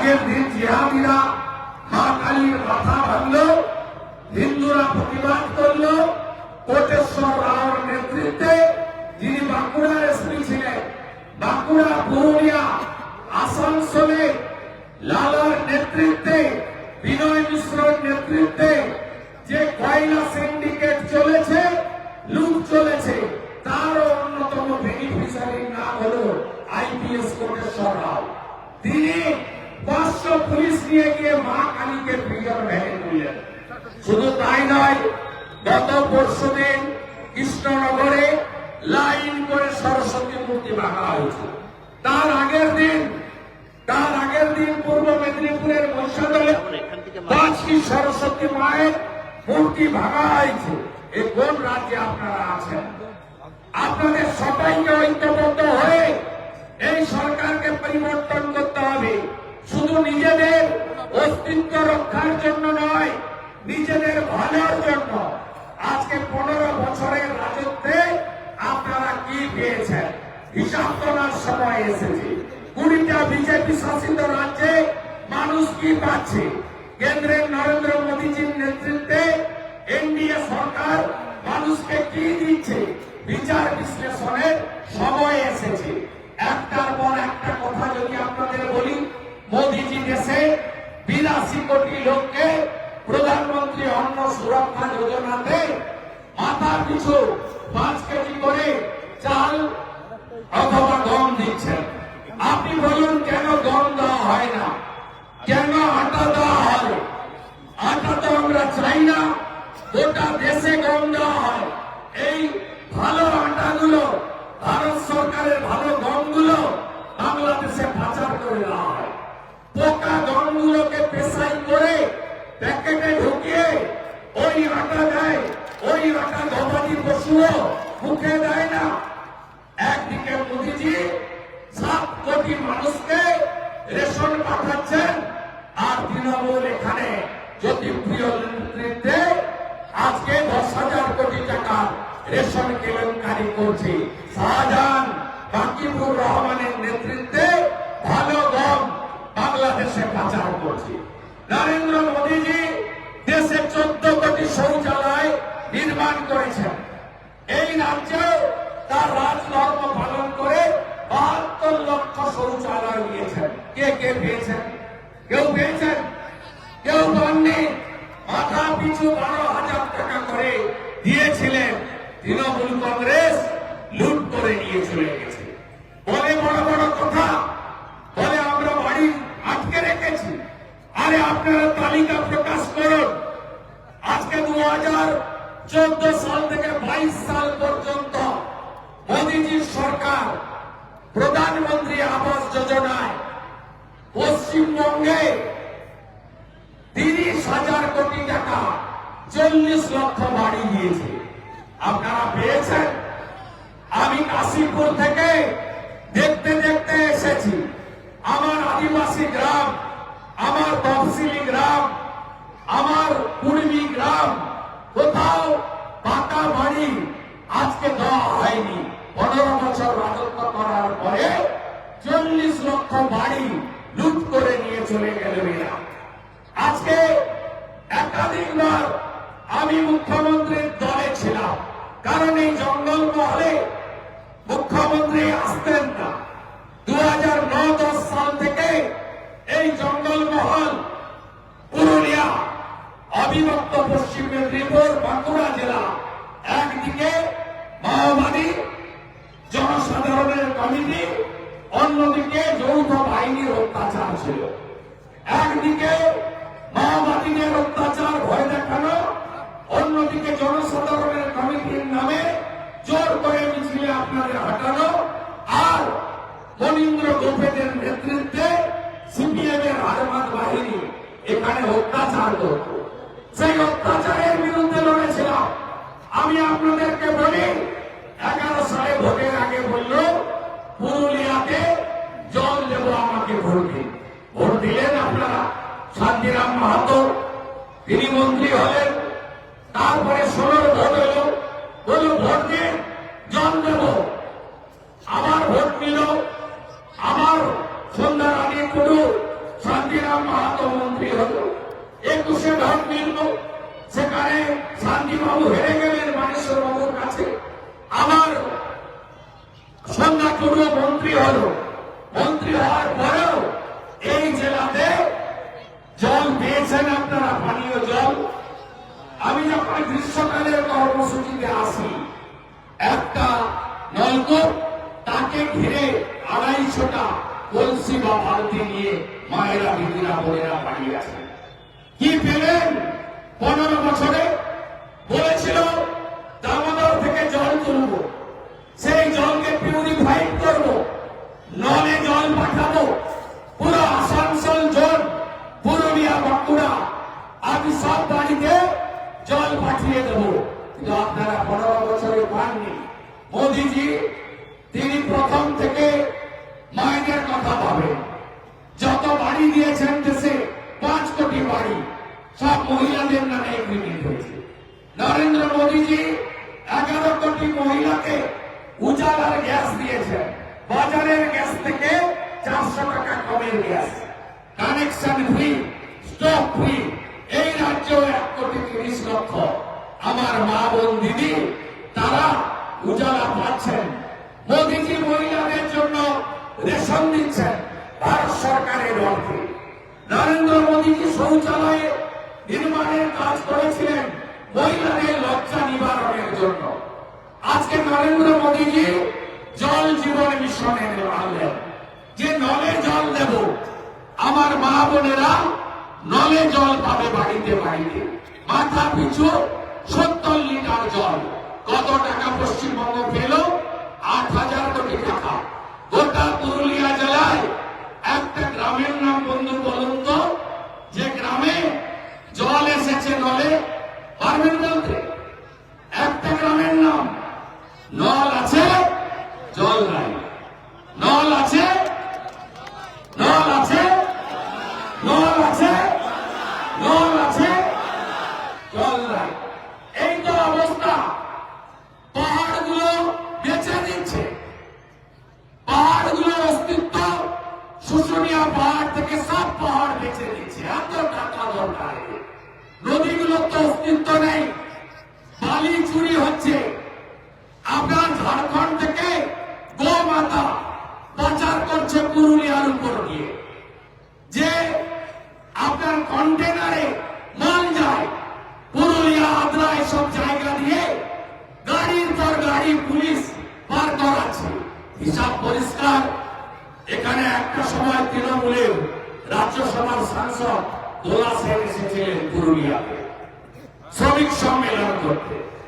আগের দিন জিহাদিরা মা কালীর মাথা ভাঙলো, হিন্দুরা প্রতিবাদ করলো। কোটেশ্বর রাওর নেতৃত্বে, যিনি বাঁকুড়ার এসপি ছিলেন, বাঁকুড়া, পুরুলিয়া, আসানসোলে লালার নেতৃত্বে, বিনয় মিশ্রের নেতৃত্বে যে কয়লা সিন্ডিকেট চলেছে, লুট চলেছে, তারও অন্যতম বেনিফিশিয়ারি নাম হলো আইপিএস কোটেশ্বর রাও। তিনি 500 পুলিশ নিয়ে গিয়ে মা কালীকে ফিগার ভেঙে দিলেন। শুধু তাই নয়, গত পরশুদিন কৃষ্ণনগরে লাইন করে সরস্বতী মূর্তি ভাঙা হয়েছে। তার আগের দিন পূর্ব মেদিনীপুরের মহিষাদলে 5টি সরস্বতী মায়ের মূর্তি ভাঙা হয়েছে। এ কোন রাজ্যে আপনারা আছেন? আপনাদের সবাইকে ঐক্যবদ্ধ হয়ে এই সরকারকে পরিবর্তন করতে হবে। শুধু নিজেদের অস্তিত্ব রক্ষার জন্য নয়, নিজেদের ভালোর জন্য। আজকে 15 বছরের রাজত্বে আপনারা কি পেয়েছেন হিসাব করার সময় এসেছে। 20টা বিজেপি শাসিত রাজ্যে মানুষ কি পাচ্ছে? কেন্দ্রের নরেন্দ্র মোদীজির নেতৃত্বে এনডিএ সরকার মানুষকে কি দিচ্ছে? বিচার বিশ্লেষণের সময় এসেছে। একটার পর একটা কথা যদি আপনাদের বলি, মোদীজি দেশে 82 কোটি লোককে প্রধানমন্ত্রী অন্ন সুরক্ষা যোজনাতে মাথা পিছু 5 কেজি করে চাল অথবা গম দিচ্ছেন। আপনি বলুন কেন গম দেওয়া হয় না, কেন আটা দেওয়া হয়? আটা তো আমরা চাই না, গোটা দেশে গম দেওয়া হয়। এই ভালো আটাগুলো, ভারত সরকারের ভালো গমগুলো বাংলাদেশে পাচার করে দেওয়া হয়। পোকা গমগুলোকে পেশাই করে প্যাকেটে ঢুকিয়ে ওই আটা দেয়। ওই আটা গবাদি পশুও মুখে দেয় না। একদিকে মোদীজি 7 কোটি মানুষকে রেশন পাঠাচ্ছেন, আর তৃণমূল এখানে জ্যোতিপ্রিয় নেতৃত্বে আজকে 10,000 কোটি টাকা রেশন কেলেঙ্কারি করছে। শাহজাহান বাকিবুর রহমানের নেতৃত্বে ভালো গম বাংলাদেশে পাচার করছে। নরেন্দ্র মোদীজি দেশে 14 কোটি শৌচালয় নির্মাণ করেছেন। এই রাজ্যে তার রাজধর্ম পালন করে 72 লক্ষ শৌচালয় নিয়েছেন। কে কে পেয়েছেন? কেউ পেয়েছেন? কেউ পাননি। মাথা পিছু 12,000 টাকা করে দিয়েছিলেন। তৃণমূল কংগ্রেস লুট করে নিয়ে চলে গেছে। বলে বড় বড় কথা, বলে আমরা বাড়ি আটকে রেখেছি। আরে আপনারা তালিকা প্রকাশ করুন। আজকে 2014 সাল থেকে 22 সাল পর্যন্ত মোদীজির সরকার প্রধানমন্ত্রী আবাস যোজনায় পশ্চিমবঙ্গে 30,000 কোটি টাকা 40 লক্ষ বাড়ি দিয়েছে। আপনারা পেয়েছেন? আমি কাশীপুর থেকে দেখতে দেখতে এসেছি। আমার আদিবাসী গ্রাম, আমার তফসিলি গ্রাম, আমার কুর্মী গ্রাম, কোথাও পাকা বাড়ি আজকে দেওয়া হয়নি। 15 বছর রাজত্ব করার পরে 40 লক্ষ বাড়ি লুট করে নিয়ে চলে গেল এরা। আজকে একাধিকবার আমি মুখ্যমন্ত্রীর দলে ছিলাম, কারণ এই জঙ্গলমহলে মুখ্যমন্ত্রী আসতেন না। 2009-10 সাল থেকে এই জঙ্গলমহল পুরুলিয়া, অবিভক্ত পশ্চিম মেদিনীপুর, বাঁকুড়া জেলা, একদিকে মাওবাদী জনসাধারণের কমিটি, অন্যদিকে যৌথ বাহিনীর অত্যাচার ছিল। একদিকে মাওবাদীদের অত্যাচার ভয় দেখানো, অন্যদিকে জনসাধারণের কমিটির নামে জোর করে মিছিলে আপনাদের হাঁটানো, আর মনীন্দ্র গোপেদের নেতৃত্বে সিপিএম এর আরমাদ বাহিনী এখানে অত্যাচার করত। সেই অত্যাচারের বিরুদ্ধে লড়েছিলাম। আমি আপনাদেরকে বলি, 11 সালে ভোটের আগে বলল পুরুলিয়াতে জল দেব, আমাকে ভোট দিন। ভোট দিলেন আপনারা। শান্তিরাম মাহাতো তিনি মন্ত্রী হলেন। তারপরে 16 ভোট হলো, বলল ভোট দিন, জল দেব। আবার ভোট নিল। আবার সন্ধ্যা রানী কুড়ু শান্তিরাম মাহাতো মন্ত্রী হলো। 21-এ ভোট মিলল, সেখানে শান্তিবাবু হেরে গেলেন মানেশ্বর বাবুর কাছে। আবার সন্ধ্যা টুডু মন্ত্রী হলো। মন্ত্রী হওয়ার পরেও এই জেলাতে জল পেয়েছেন আপনারা, পানীয় জল। আমি যখন গ্রীষ্মকালের কর্মসূচিতে আসি, একটা নলকূপ, তাকে ঘিরে 250টা কলসি বা বালতি নিয়ে মায়েরা, দিদিরা, বোনেরা দাঁড়িয়ে আছেন। কি পেলেন 15 বছরে? বলেছিল দামোদর থেকে জল তুলব, সেই জলকে পিউরিফাইড করব, নলে জল পাঠাবো, পুরো আসানসোল জোন, পুরুলিয়া, বাঁকুড়া, আমি সব বাড়িতে জল পাঠিয়ে দেব। কিন্তু আপনারা 15 বছরে পাননি। মোদীজি তিনি প্রথম থেকে মায়েদের কথা ভাবেন। যত বাড়ি দিয়েছেন দেশে, 5 কোটি বাড়ি, সব মহিলাদের নামে এগ্রিমেন্ট হয়েছে। নরেন্দ্র মোদীজি 11 কোটি মহিলাকে উজালার গ্যাস দিয়েছেন। বাজারের গ্যাস থেকে 400 টাকা কমের gas, connection free, stock free. এই রাজ্য 1 কোটি 30 লক্ষ আমার মা বোন দিদি, তারা উজালা পাচ্ছেন। মোদীজি মহিলাদের জন্য রেশন দিচ্ছেন ভারত সরকারের অর্থে। নরেন্দ্র মোদীজি শৌচালয়ে নির্মাণের কাজ করেছিলেন মহিলাদের লজ্জা নিবারণের জন্য। আজকে নরেন্দ্র মোদীজি জল জীবন মিশনে আনলেন, যে নলে জল দেব, আমার মা বোনেরা নলে জল পাবে বাড়িতে বাড়িতে। মাথা পিছু 70 লিটার জল। কত টাকা পশ্চিমবঙ্গ পেল? 8,000 কোটি টাকা। গোটা পুরুলিয়া জেলায় একটা গ্রামের নাম বন্ধু বলুন তো, যে গ্রামে জল এসেছে নলে? পারবেন বলতে? একটা গ্রামের নাম? নল আছে, জল নাই। নল আছে, নল আছে, নল আছে, নল আছে, জল নাই। এই তো অবস্থা। পাহাড়গুলো বেঁচে দিচ্ছে, পাহাড়গুলোর অস্তিত্ব, শুশুনিয়া পাহাড় থেকে সব পাহাড় বেঁচে দিচ্ছে। এত টাকা দরকার। নদীগুলোর তো অস্তিত্ব নেই, বালি চুরি হচ্ছে। আপনার ঝাড়খণ্ড থেকে গোমাতা পাচার করছে পুরুলিয়ার উপর দিয়ে, যে আপনার কন্টেনারে মাল যায় পুরুলিয়া, আদ্রা, এসব জায়গা দিয়ে গাড়ির পর গাড়ি পুলিশ পার করাচ্ছে। হিসাব পরিষ্কার। এখানে একটা সময় তৃণমূলের রাজ্যসভার সাংসদ দোলা সেন এসেছিলেন পুরুলিয়াতে শ্রমিক সম্মেলন করতে।